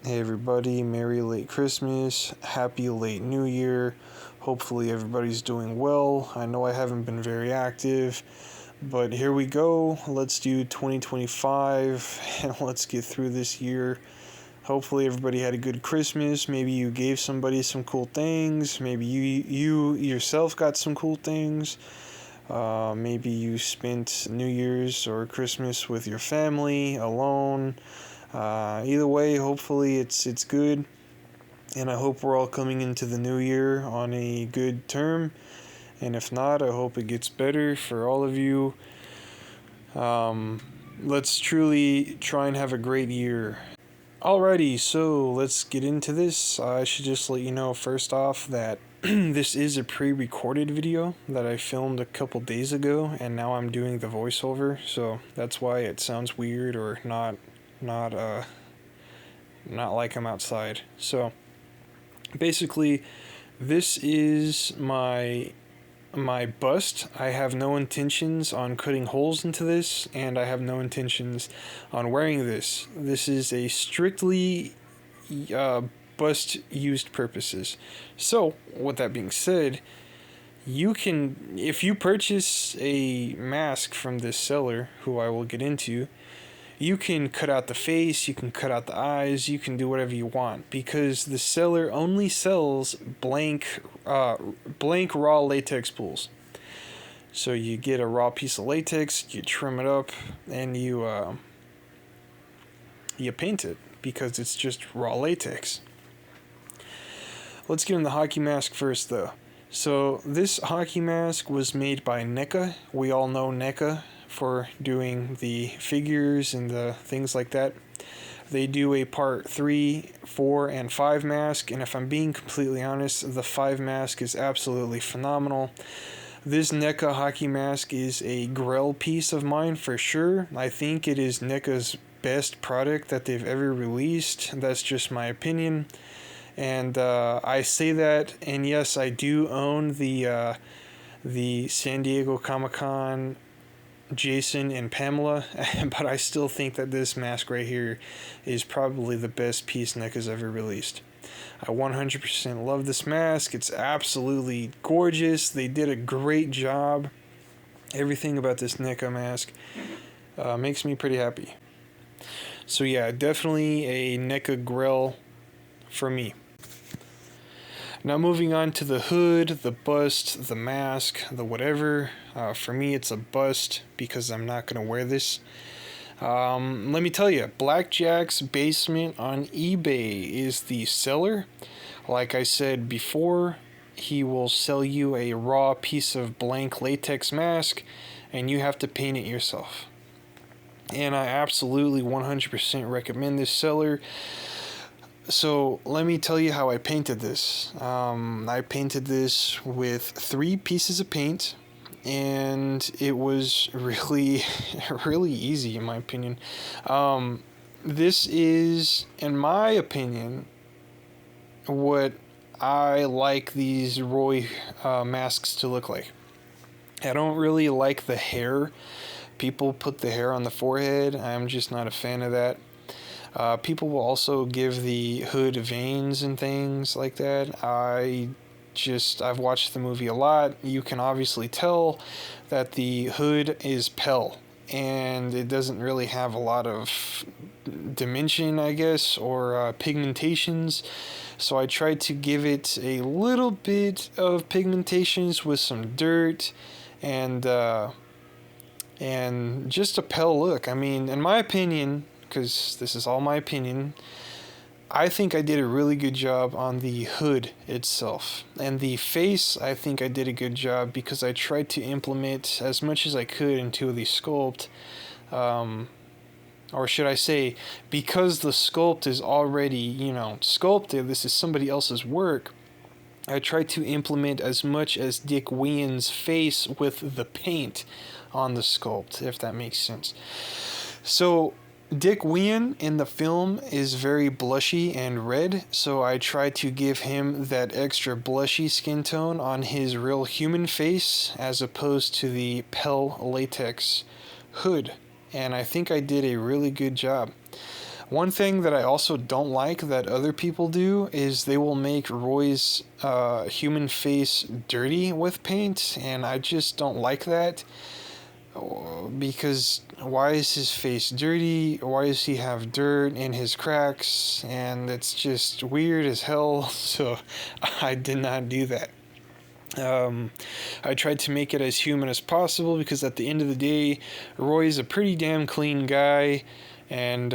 Hey everybody, Merry late Christmas, Happy late New Year. Hopefully everybody's doing well. I know I haven't been very active, but here we go. Let's do 2025 and let's get through this year. Hopefully everybody had a good Christmas. Maybe you gave somebody some cool things. Maybe you yourself got some cool things. Maybe you spent New Year's or Christmas with your family, alone. Either way, hopefully it's good, and I hope we're all coming into the new year on a good term. And if not, I hope it gets better for all of you. Let's truly try and have a great year. Alrighty, so let's get into this. I should just let you know first off that this is a pre-recorded video that I filmed a couple days ago, and now I'm doing the voiceover, so that's why it sounds weird or not like I'm outside. So basically, this is my bust. I have no intentions on cutting holes into this, and I have no intentions on wearing this. This is a strictly bust used purposes. So with that being said, you can, if you purchase a mask from this seller, who I will get into, you can cut out the face, you can cut out the eyes, you can do whatever you want, because the seller only sells blank raw latex spools. So you get a raw piece of latex, you trim it up, and you paint it, because it's just raw latex. Let's get in the hockey mask first, though. So this hockey mask was made by NECA. We all know NECA for doing the figures and the things like that. They do a part 3, 4, and 5 mask, and if I'm being completely honest, the 5 mask is absolutely phenomenal. This NECA hockey mask is a grail piece of mine for sure. I think it is NECA's best product that they've ever released. That's just my opinion. And I say that, and yes, I do own the San Diego Comic-Con Jason and Pamela, but I still think that this mask right here is probably the best piece NECA's ever released. I 100% love this mask. It's absolutely gorgeous. They did a great job. Everything about this NECA mask makes me pretty happy. So yeah, definitely a NECA grill for me. Now moving on to the hood, the bust, the mask, the whatever. For me, it's a bust because I'm not going to wear this. Let me tell you, Blackjack's Basement on eBay is the seller. Like I said before, he will sell you a raw piece of blank latex mask, and you have to paint it yourself. And I absolutely 100% recommend this seller. So let me tell you how I painted this. I painted this with 3 pieces of paint, and it was really, really easy in my opinion. This is, in my opinion, what I like these Roy masks to look like. I don't really like the hair. People put the hair on the forehead. I'm just not a fan of that. People will also give the hood veins and things like that. I've watched the movie a lot. You can obviously tell that the hood is pale, and it doesn't really have a lot of dimension, I guess, or pigmentations. So I tried to give it a little bit of pigmentations with some dirt and just a pale look. I mean, in my opinion, because this is all my opinion, I think I did a really good job on the hood itself. And the face, I think I did a good job because I tried to implement as much as I could into the sculpt. Or should I say, because the sculpt is already, sculpted, this is somebody else's work, I tried to implement as much as Dick Whean's face with the paint on the sculpt, if that makes sense. So Dick Whean in the film is very blushy and red, so I tried to give him that extra blushy skin tone on his real human face as opposed to the pale latex hood, and I think I did a really good job. One thing that I also don't like that other people do is they will make Roy's human face dirty with paint, and I just don't like that. Because why is his face dirty? Why does he have dirt in his cracks? And it's just weird as hell. So I did not do that. I tried to make it as human as possible because at the end of the day, Roy's a pretty damn clean guy, and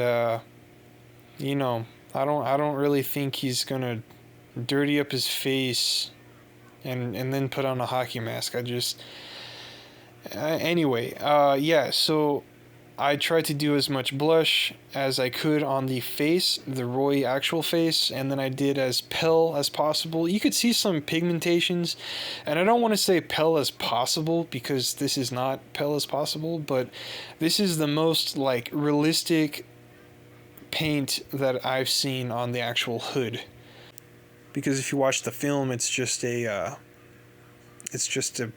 you know, I don't really think he's gonna dirty up his face and then put on a hockey mask. I just anyway, yeah, so I tried to do as much blush as I could on the face, the Roy actual face, and then I did as pale as possible. You could see some pigmentations, and I don't want to say pale as possible because this is not pale as possible, but this is the most like realistic paint that I've seen on the actual hood. Because if you watch the film, it's just a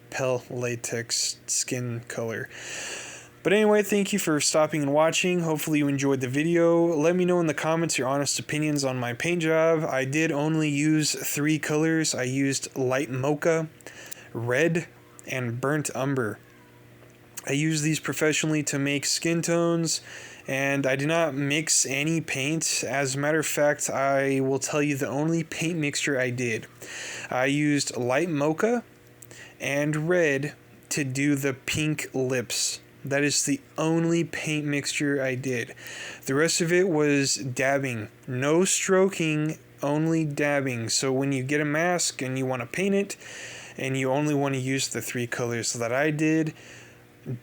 pale latex skin color. But anyway, thank you for stopping and watching. Hopefully you enjoyed the video. Let me know in the comments your honest opinions on my paint job. I did only use 3 colors. I used light mocha, red, and burnt umber. I use these professionally to make skin tones, and I did not mix any paint. As a matter of fact, I will tell you the only paint mixture I did. I used light mocha and red to do the pink lips. That is the only paint mixture I did. The rest of it was dabbing. No stroking, only dabbing. So when you get a mask and you want to paint it, and you only want to use the 3 colors that I did,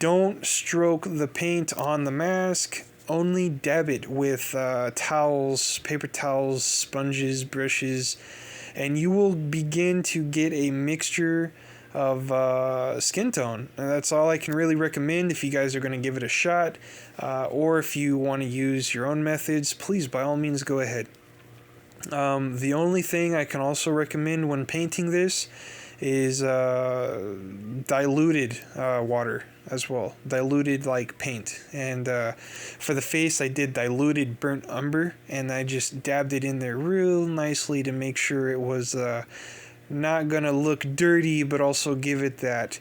don't stroke the paint on the mask. Only dab it with towels, paper towels, sponges, brushes, and you will begin to get a mixture of skin tone. And that's all I can really recommend if you guys are going to give it a shot, or if you want to use your own methods, please by all means go ahead. The only thing I can also recommend when painting this is diluted water as well, diluted like paint. And for the face I did diluted burnt umber, and I just dabbed it in there real nicely to make sure it was not gonna look dirty, but also give it that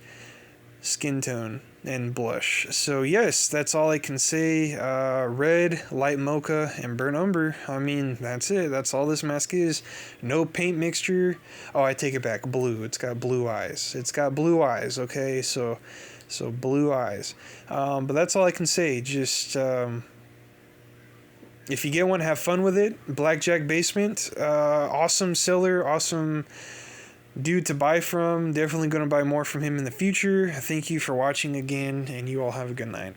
skin tone and blush. So yes, that's all I can say. Red, light mocha, and burnt umber. I mean, that's it. That's all this mask is. No paint mixture. Oh, I take it back. Blue. It's got blue eyes. It's got blue eyes. Okay, so blue eyes. But that's all I can say. Just if you get one, have fun with it. Blackjack Basement. Awesome seller. Awesome dude to buy from. Definitely going to buy more from him in the future. Thank you for watching again, and you all have a good night.